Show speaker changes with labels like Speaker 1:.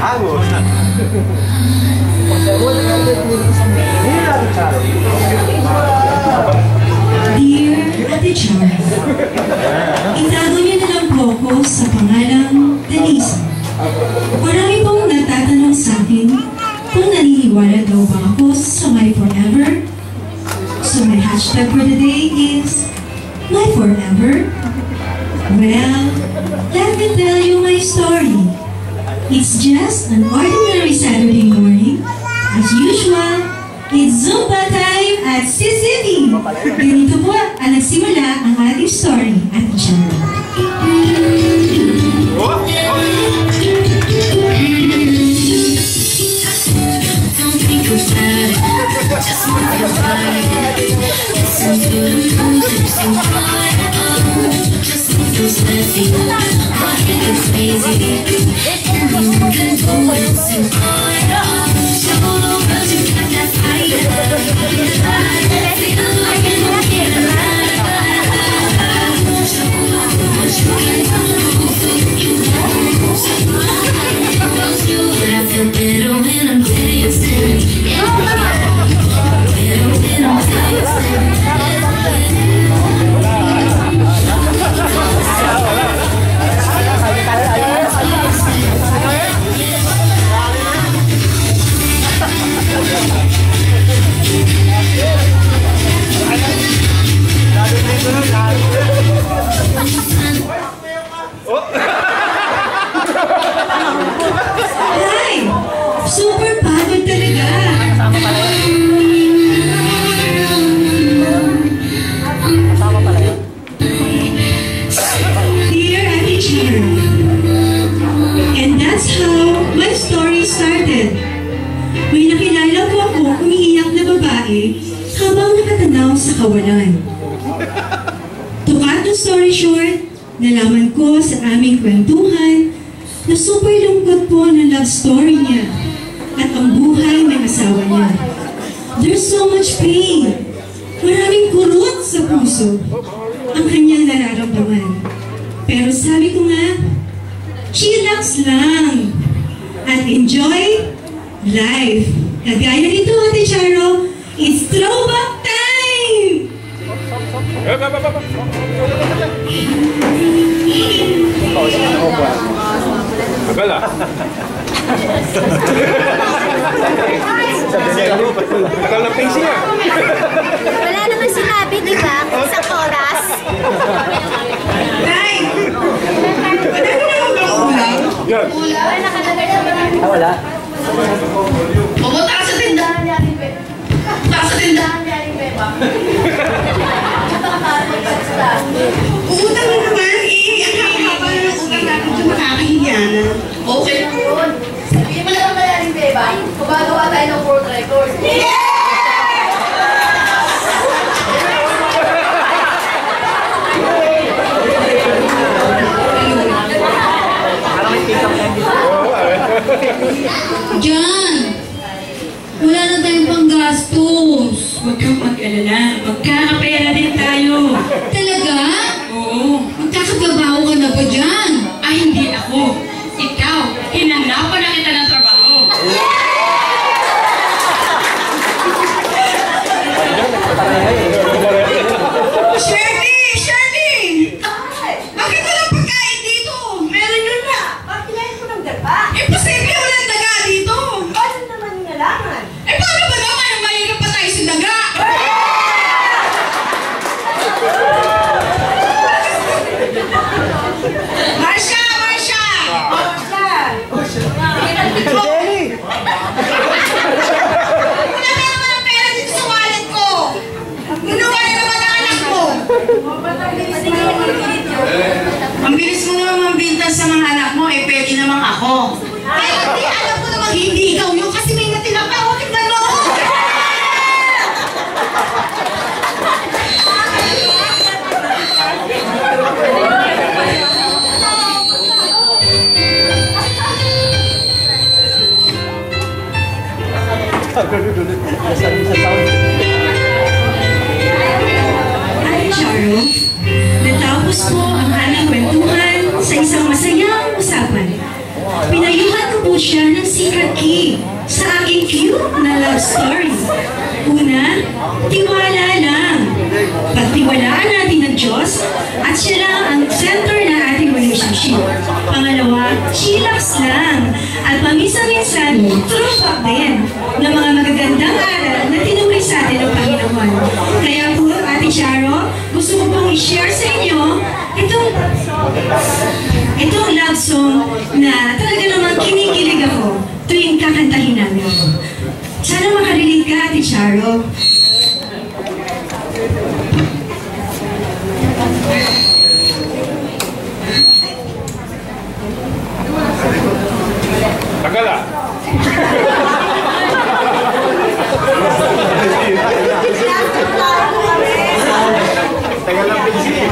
Speaker 1: Dear Ate Char, itago niyo na lang po ako sa pangalang Denise. Marami pong natatanong sa akin kung naniniwala daw ba ako sa my forever. So my hashtag for the day is my forever. Well, let me tell you my story. It's just an ordinary Saturday morning. As usual, it's Zumba time at CCTV. Ganito po ang nagsimula ang ating story at Char. Super pagod talaga. Dear Ate Char, and that's how my story started. May nakilala ko ako umiiyak na babae habang nakatanaw sa kawalan. To cut the story short, nalaman ko sa aming kwentuhan na super lungkot po ng love story niya at ang buhay ng asawa niya. There's so much pain. Maraming kurot sa puso ang kanyang nararamdaman. Pero sabi ko nga, chillax lang at enjoy life. Kagaya nito, Ate Charo, it's throwback time!
Speaker 2: Agala. Tagal ng pacing niya.
Speaker 3: Wala naman sinabi, di ba? Isang oras.
Speaker 1: Nay! Wala ko naman ba ulam?
Speaker 2: Yan.
Speaker 3: Wala nakalagay sa mga.
Speaker 4: Wala.
Speaker 1: Pumunta ka sa tindahan niya, Ribe. Punta ka sa tindahan niya, Ribe. Utang na naman, ang haba na ng utang natin ito makakahiya na. Okay lang yun.
Speaker 3: Sabihin mo lang kaya rin, Beba. Gumagawa tayo ng world record. Yeah!
Speaker 1: Diyan! Wala na tayong panggastos. Huwag kang mag-alala. Magkakapera din tayo. Talaga? Oo. Magkakagabaho ka na ba dyan?
Speaker 5: Ay, hindi ako. Ikaw, hinanapan na kita ng trabaho.
Speaker 1: Shirley! Shirley! Bakit walang pagkain dito? Meron yun na.
Speaker 3: Bakit kinain ko ng daga?
Speaker 1: Imposible walang daga dito.
Speaker 3: Paano naman nalaman?
Speaker 1: Eh paano ba naman ang mahirap pa tayo sa daga? Marsha! Marsha!
Speaker 4: Jenny!
Speaker 1: Wala na naman ang pera dito sa wallet ko. Ginawa na naman ang anak mo.
Speaker 6: Ang bilis mo naman mambintas sa mga anak mo, eh pwede namang ako.
Speaker 1: Kaya hindi, alam ko naman hindi ikaw yun kasi may natinapawag yung gano'n. Ay, Charo, natapos po ang aming kwentuhan sa isang masayang usapan. Pinayuhan ko po siya ng secret key sa aking cute na love story. Una, tiwala lang. Pagtiwalaan natin ng Diyos at siya lang ang center ng ating relationship. Pangalawa, chillax lang. At paminsan-minsan, throwback din ng mga magagandang aral na tinuri sa atin ng Panginoon. Kaya po, Ate Charo, gusto ko pong i-share sa inyo itong love song na talaga namang kinikilig ako tuwing kakantahin namin. Sana makarelate ka, Ate Charo.
Speaker 2: Tagal ah. Tagal ng pencil.